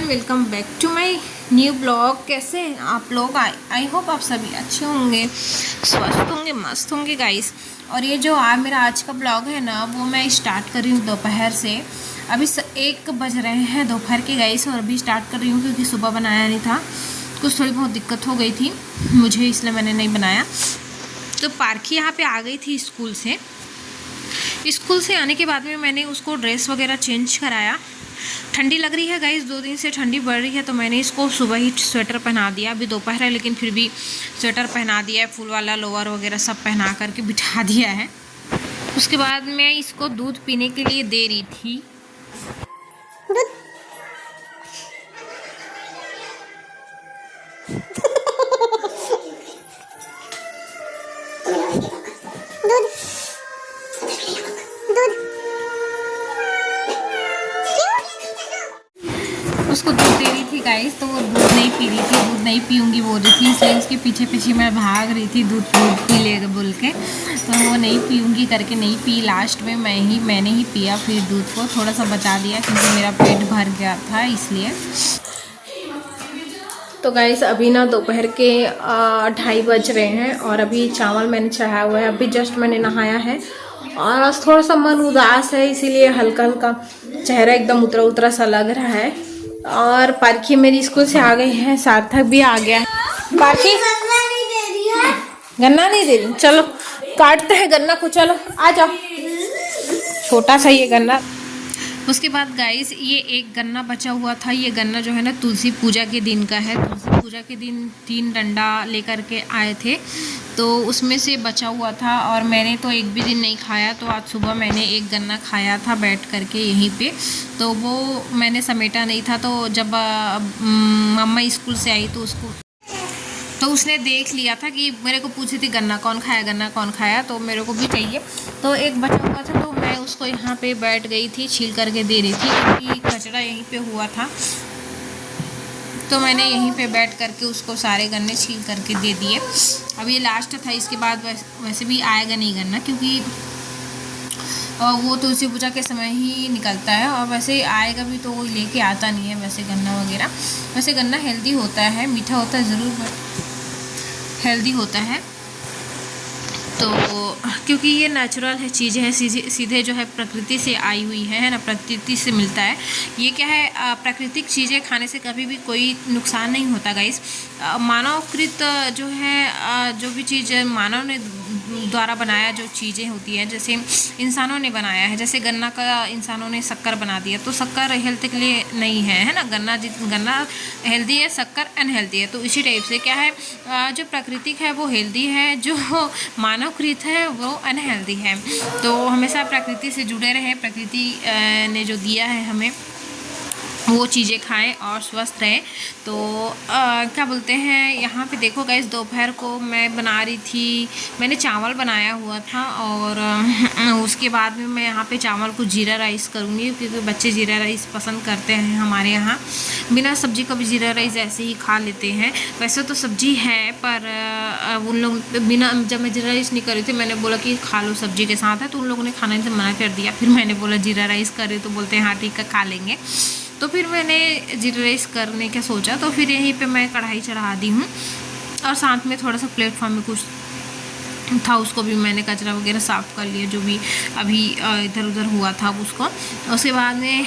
Welcome back to my new blog. कैसे हैं आप लोग? आई होप आप सभी अच्छे होंगे, स्वस्थ होंगे, मस्त होंगे गाइस। और ये जो मेरा आज का ब्लॉग है ना, वो मैं स्टार्ट कर रही हूँ दोपहर से। अभी 1 बज रहे हैं दोपहर के गाइस, और अभी स्टार्ट कर रही हूँ क्योंकि सुबह बनाया नहीं था। कुछ थोड़ी बहुत दिक्कत हो गई थी मुझे, इसलिए मैंने नहीं बनाया। तो पारखी यहाँ पे आ गई थी स्कूल से आने के बाद में मैंने उसको ड्रेस वगैरह चेंज कराया। ठंडी लग रही है गाइस, 2 दिन से ठंडी बढ़ रही है, तो मैंने इसको सुबह ही स्वेटर पहना दिया। अभी दोपहर है लेकिन फिर भी स्वेटर पहना दिया है, फुल वाला लोअर वगैरह सब पहना करके बिठा दिया है। उसके बाद मैं इसको दूध पीने के लिए दे रही थी। उसको दूध दे रही थी गाइस, तो वो दूध नहीं पी रही थी, दूध नहीं पीऊँगी बोल रही थी, इसलिए उसके पीछे पीछे मैं भाग रही थी दूध पी ले बोल के। तो वो नहीं पीऊँगी करके नहीं पी। लास्ट में मैंने ही पिया फिर दूध को, थोड़ा सा बचा दिया क्योंकि मेरा पेट भर गया था इसलिए। तो गाइस अभी ना दोपहर के 2:30 बज रहे हैं और अभी चावल मैंने चढ़ाया हुआ है। अभी जस्ट मैंने नहाया है और आज थोड़ा सा मन उदास है, इसीलिए हल्का हल्का चेहरा एकदम उतरा उतरा सा लग रहा है। और पारखी मेरी स्कूल से आ गई है, सार्थक भी आ गया है। पारखी गन्ना नहीं दे रही, चलो काटते हैं गन्ना को, चलो आ जाओ। छोटा सा ये गन्ना। उसके बाद गाइस ये एक गन्ना बचा हुआ था। ये गन्ना जो है ना तुलसी पूजा के दिन का है। तुलसी पूजा के दिन 3 डंडा लेकर के आए थे, तो उसमें से बचा हुआ था और मैंने तो एक भी दिन नहीं खाया। तो आज सुबह मैंने एक गन्ना खाया था बैठ करके यहीं पे, तो वो मैंने समेटा नहीं था। तो जब मम्मा स्कूल से आई तो उसने देख लिया था कि मेरे को पूछी थी गन्ना कौन खाया, तो मेरे को भी चाहिए। तो एक बचा हुआ था, तो मैं उसको यहाँ पे बैठ गई थी, छील करके दे रही थी क्योंकि कचरा यहीं पे हुआ था। तो मैंने यहीं पे बैठ करके उसको सारे गन्ने छील करके दे दिए। अब ये लास्ट था, इसके बाद वैसे भी आएगा नहीं गन्ना, क्योंकि वो तुलसी पूजा के समय ही निकलता है और वैसे आएगा भी तो वो लेके आता नहीं है वैसे गन्ना वगैरह। वैसे गन्ना हेल्दी होता है, मीठा होता है ज़रूर, बट हेल्दी होता है। तो क्योंकि ये नेचुरल है चीज़ें हैं, सीधे जो है प्रकृति से आई हुई है ना, प्रकृति से मिलता है। ये क्या है, प्राकृतिक चीज़ें खाने से कभी भी कोई नुकसान नहीं होता गाइस। मानवकृत जो है, जो भी चीज़ मानव ने द्वारा बनाया जो चीज़ें होती हैं, जैसे इंसानों ने बनाया है, जैसे गन्ना का इंसानों ने शक्कर बना दिया, तो शक्कर हेल्थ के लिए नहीं है ना। गन्ना हेल्दी है, शक्कर अनहेल्दी है। तो इसी टाइप से क्या है, जो प्राकृतिक है वो हेल्दी है, जो मानवकृत है वो अनहेल्दी है। तो हमेशा प्रकृति से जुड़े रहें, प्रकृति ने जो दिया है हमें वो चीज़ें खाएं और स्वस्थ रहें। तो क्या बोलते हैं, यहाँ पे देखो गाइस, दोपहर को मैं बना रही थी, मैंने चावल बनाया हुआ था और उसके बाद में मैं यहाँ पे चावल को जीरा राइस करूँगी, क्योंकि बच्चे जीरा राइस पसंद करते हैं हमारे यहाँ। बिना सब्जी का भी जीरा राइस ऐसे ही खा लेते हैं। वैसे तो सब्जी है, पर उन लोग बिना, जब मैं जीरा राइस नहीं कर रही थी मैंने बोला कि खा लो सब्जी के साथ है, तो उन लोगों ने खाने से मना कर दिया। फिर मैंने बोला जीरा राइस कर रही, तो बोलते हैं हाँ ठीक है खा लेंगे। तो फिर मैंने जीरा राइस करने का सोचा, तो फिर यहीं पे मैं कढ़ाई चढ़ा दी हूँ और साथ में थोड़ा सा प्लेटफॉर्म में कुछ था उसको भी मैंने कचरा वगैरह साफ़ कर लिया, जो भी अभी इधर उधर हुआ था उसको। उसके बाद में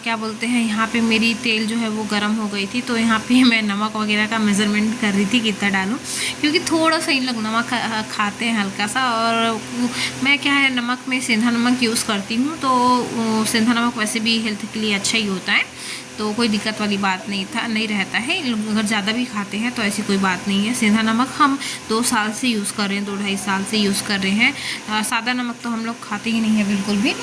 क्या बोलते हैं, यहाँ पे मेरी तेल जो है वो गर्म हो गई थी, तो यहाँ पे मैं नमक वगैरह का मेज़रमेंट कर रही थी कितना डालूँ, क्योंकि थोड़ा सा इन लोग नमक खाते हैं हल्का सा। और मैं क्या है, नमक में सेंधा नमक यूज़ करती हूँ, तो सेंधा नमक वैसे भी हेल्थ के लिए अच्छा ही होता है, तो कोई दिक्कत वाली बात नहीं रहता है। लोग अगर ज़्यादा भी खाते हैं तो ऐसी कोई बात नहीं है। सेंधा नमक हम 2 साल से यूज़ कर रहे हैं, 2-2.5 साल से यूज़ कर रहे हैं। सादा नमक तो हम लोग खाते ही नहीं है बिल्कुल भी।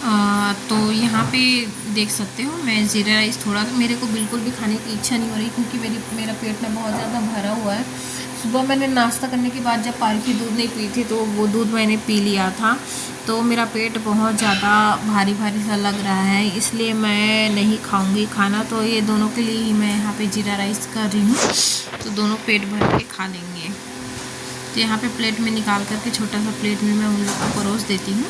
तो यहाँ पे देख सकते हो मैं ज़ीरा राइस थोड़ा, मेरे को बिल्कुल भी खाने की इच्छा नहीं हो रही क्योंकि मेरा पेट ना बहुत ज़्यादा भरा हुआ है। सुबह मैंने नाश्ता करने के बाद जब पारखी दूध नहीं पी थी तो वो दूध मैंने पी लिया था, तो मेरा पेट बहुत ज़्यादा भारी भारी सा लग रहा है, इसलिए मैं नहीं खाऊंगी खाना। तो ये दोनों के लिए ही मैं यहाँ पे ज़ीरा राइस कर रही हूँ, तो दोनों पेट भर के खा लेंगे। तो यहाँ पे प्लेट में निकाल करके छोटा सा प्लेट में मैं उन लोग को परोस देती हूँ।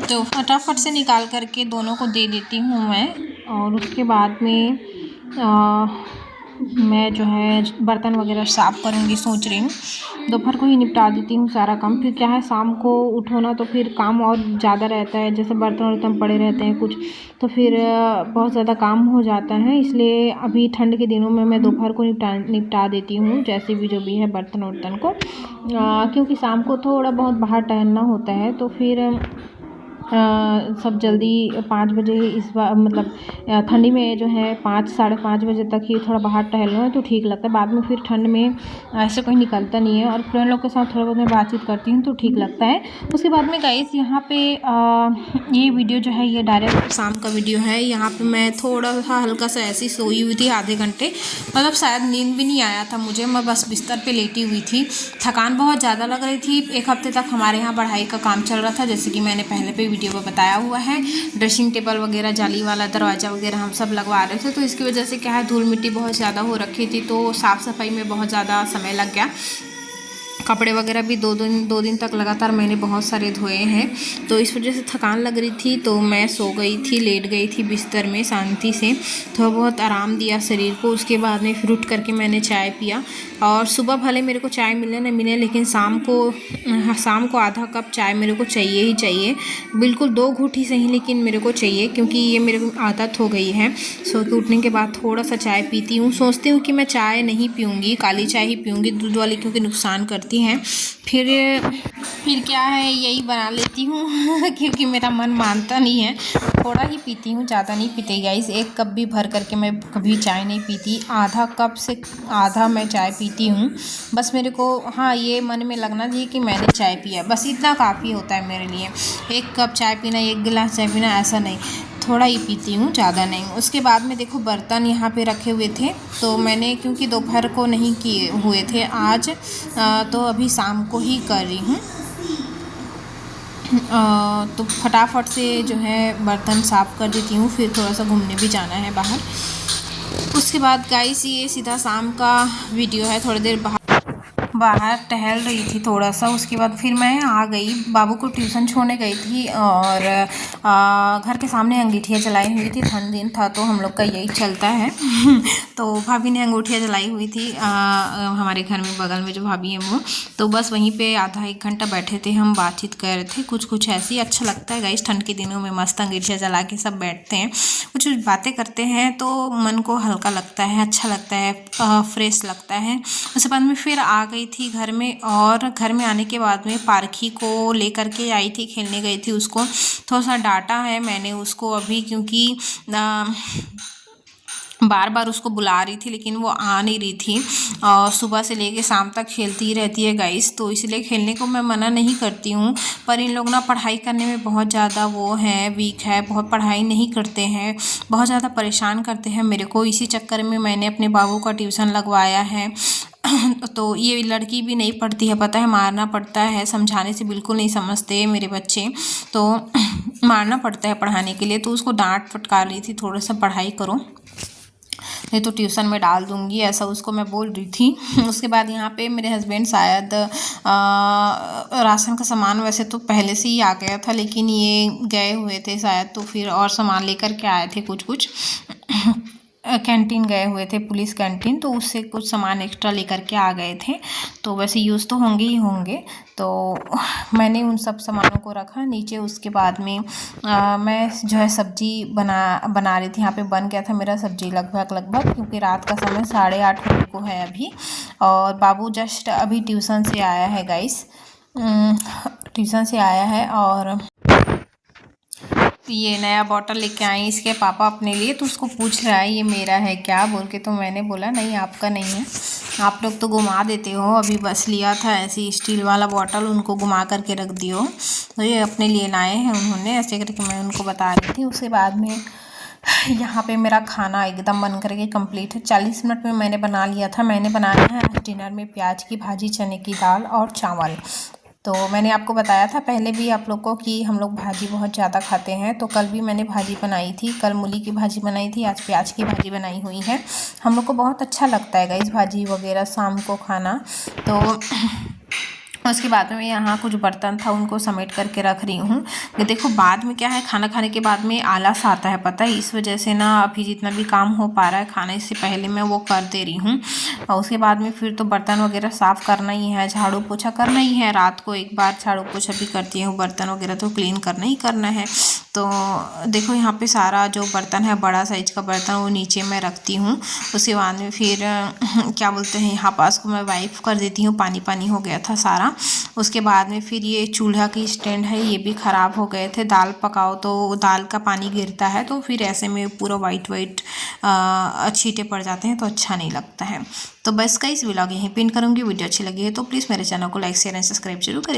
तो फटाफट से निकाल करके दोनों को दे देती हूँ मैं। और उसके बाद में मैं जो है बर्तन वगैरह साफ़ करूँगी, सोच रही हूँ दोपहर को ही निपटा देती हूँ सारा काम। फिर क्या है शाम को उठो ना तो फिर काम और ज़्यादा रहता है, जैसे बर्तन वर्तन पड़े रहते हैं कुछ, तो फिर बहुत ज़्यादा काम हो जाता है। इसलिए अभी ठंड के दिनों में मैं दोपहर को निपटा देती हूँ जैसे भी जो भी है बर्तन वर्तन को, क्योंकि शाम को थोड़ा बहुत बाहर टहलना होता है। तो फिर सब जल्दी 5 बजे इस बार मतलब ठंडी में जो है 5 साढ़े 5 बजे तक ही थोड़ा बाहर टहलना है तो ठीक लगता है। बाद में फिर ठंड में ऐसे कोई निकलता नहीं है, और फ्रेंड लोग के साथ थोड़ा बहुत मैं बातचीत करती हूँ तो ठीक लगता है। उसके बाद में गाइस यहाँ पे ये वीडियो जो है ये डायरेक्ट शाम का वीडियो है। यहाँ पे मैं थोड़ा सा हल्का सा ऐसी सोई हुई थी आधे घंटे, मतलब शायद नींद भी नहीं आया था मुझे, मैं बस बिस्तर पे लेटी हुई थी। थकान बहुत ज़्यादा लग रही थी। एक हफ्ते तक हमारे यहाँ बढ़ाई का काम चल रहा था, जैसे कि मैंने पहले पे वीडियो में बताया हुआ है। ड्रेसिंग टेबल वगैरह, जाली वाला दरवाज़ा वगैरह हम सब लगवा रहे थे, तो इसकी वजह से क्या है धूल मिट्टी बहुत ज़्यादा हो रखी थी, तो साफ़ सफाई में बहुत ज़्यादा समय लग गया। कपड़े वगैरह भी दो दिन तक लगातार मैंने बहुत सारे धोए हैं, तो इस वजह से थकान लग रही थी। तो मैं सो गई थी, लेट गई थी बिस्तर में शांति से, थोड़ा बहुत आराम दिया शरीर को। उसके बाद में फिर उठ करके मैंने चाय पिया। और सुबह भले मेरे को चाय मिले न मिले, लेकिन शाम को आधा कप चाय मेरे को चाहिए ही चाहिए, बिल्कुल 2 घूंट ही सही लेकिन मेरे को चाहिए, क्योंकि ये मेरे को आदत हो गई है। सो के उठने के बाद थोड़ा सा चाय पीती हूँ। सोचती हूँ कि मैं चाय नहीं पीऊँगी, काली चाय ही पीऊँगी, दूध वाली क्योंकि नुकसान करती हैं। फिर क्या है यही बना लेती हूँ क्योंकि मेरा मन मानता नहीं है। थोड़ा ही पीती हूँ, ज़्यादा नहीं पीती गाइस। 1 कप भी भर करके मैं कभी चाय नहीं पीती, आधा कप से आधा मैं चाय पीती हूँ। बस मेरे को हाँ ये मन में लगना चाहिए कि मैंने चाय पिया, बस इतना काफ़ी होता है मेरे लिए। 1 कप चाय पीना, 1 गिलास चाय पीना ऐसा नहीं, थोड़ा ही पीती हूँ, ज़्यादा नहीं। उसके बाद में देखो बर्तन यहाँ पे रखे हुए थे, तो मैंने क्योंकि दोपहर को नहीं किए हुए थे आज, तो अभी शाम को ही कर रही हूँ। तो फटाफट से जो है बर्तन साफ़ कर देती हूँ, फिर थोड़ा सा घूमने भी जाना है बाहर। उसके बाद गाइस ये सीधा शाम का वीडियो है। थोड़ी देर बाहर टहल रही थी थोड़ा सा, उसके बाद फिर मैं आ गई, बाबू को ट्यूशन छोड़ने गई थी। और घर के सामने अंगीठियाँ जलाई हुई थी, ठंड दिन था तो हम लोग का यही चलता है तो भाभी ने अंगूठियाँ जलाई हुई थी हमारे घर में, बगल में जो भाभी हैं वो, तो बस वहीं पे आधा 1 घंटा बैठे थे, हम बातचीत कर रहे थे कुछ ऐसी। अच्छा लगता है गाइस ठंड के दिनों में, मस्त अंगीठियाँ जला के सब बैठते हैं, कुछ बातें करते हैं तो मन को हल्का लगता है, अच्छा लगता है, फ्रेश लगता है। उसके बाद में फिर आ गई थी घर में, और घर में आने के बाद में पारखी को लेकर के आई थी, खेलने गई थी। उसको थोड़ा सा डांटा है मैंने उसको अभी, क्योंकि बार बार उसको बुला रही थी लेकिन वो आ नहीं रही थी, और सुबह से लेके शाम तक खेलती ही रहती है गाइस, तो इसलिए खेलने को मैं मना नहीं करती हूँ। पर इन लोग ना पढ़ाई करने में बहुत ज़्यादा वो है, वीक है, बहुत पढ़ाई नहीं करते हैं, बहुत ज़्यादा परेशान करते हैं मेरे को। इसी चक्कर में मैंने अपने बाबू का ट्यूशन लगवाया है तो ये लड़की भी नहीं पढ़ती है, पता है, मारना पड़ता है, समझाने से बिल्कुल नहीं समझते मेरे बच्चे, तो मारना पड़ता है पढ़ाने के लिए। तो उसको डांट फटकार रही थी, थोड़ा सा पढ़ाई करो, नहीं तो ट्यूशन में डाल दूँगी, ऐसा उसको मैं बोल रही थी। उसके बाद यहाँ पे मेरे हस्बैंड शायद राशन का सामान वैसे तो पहले से ही आ गया था, लेकिन ये गए हुए थे शायद, तो फिर और सामान लेकर के आए थे कुछ कैंटीन गए हुए थे, पुलिस कैंटीन, तो उससे कुछ सामान एक्स्ट्रा लेकर के आ गए थे, तो वैसे यूज़ तो होंगे ही होंगे। तो मैंने उन सब सामानों को रखा नीचे। उसके बाद में मैं जो है सब्जी बना रही थी, यहाँ पे बन गया था मेरा सब्जी लगभग, क्योंकि रात का समय 8:30 होने को है अभी, और बाबू जस्ट अभी ट्यूशन से आया है गाइस, ट्यूशन से आया है, और ये नया बॉटल लेके आई इसके पापा अपने लिए, तो उसको पूछ रहा है ये मेरा है क्या बोल के। तो मैंने बोला नहीं आपका नहीं है, आप लोग तो घुमा देते हो, अभी बस लिया था ऐसी स्टील वाला बॉटल, उनको घुमा करके रख दियो। तो ये अपने लिए लाए हैं उन्होंने, ऐसे करके मैं उनको बता रही थी। उसके बाद में यहाँ पे मेरा खाना एकदम बन करके कंप्लीट है। 40 मिनट में मैंने बना लिया था। मैंने बनाया है आज डिनर में प्याज की भाजी, चने की दाल और चावल। तो मैंने आपको बताया था पहले भी आप लोग को कि हम लोग भाजी बहुत ज़्यादा खाते हैं। तो कल भी मैंने भाजी बनाई थी, कल मूली की भाजी बनाई थी, आज प्याज की भाजी बनाई हुई है। हम लोग को बहुत अच्छा लगता है गाइस भाजी वगैरह शाम को खाना। तो उसके बाद में यहाँ कुछ बर्तन था उनको समेट करके रख रही हूँ। ये देखो बाद में क्या है, खाना खाने के बाद में आलस आता है पता है, इस वजह से ना अभी जितना भी काम हो पा रहा है खाने से पहले मैं वो कर दे रही हूँ। और उसके बाद में फिर तो बर्तन वगैरह साफ़ करना ही है, झाड़ू पोछा करना ही है। रात को एक बार झाड़ू पोछा भी करती हूँ, बर्तन वगैरह तो क्लीन करना ही करना है। तो देखो यहाँ पे सारा जो बर्तन है, बड़ा साइज का बर्तन, वो नीचे मैं रखती हूँ। उसके बाद में फिर क्या बोलते हैं, यहाँ पास को मैं वाइप कर देती हूँ, पानी पानी हो गया था सारा। उसके बाद में फिर ये चूल्हा की स्टैंड है, ये भी ख़राब हो गए थे। दाल पकाओ तो दाल का पानी गिरता है, तो फिर ऐसे में पूरा वाइट वाइट छींटे पड़ जाते हैं, तो अच्छा नहीं लगता है। तो बस का इस व्लॉग यहीं पिन करूँगी। वीडियो अच्छी लगी है तो प्लीज़ मेरे चैनल को लाइक शेयर एंड सब्सक्राइब जरूर करें।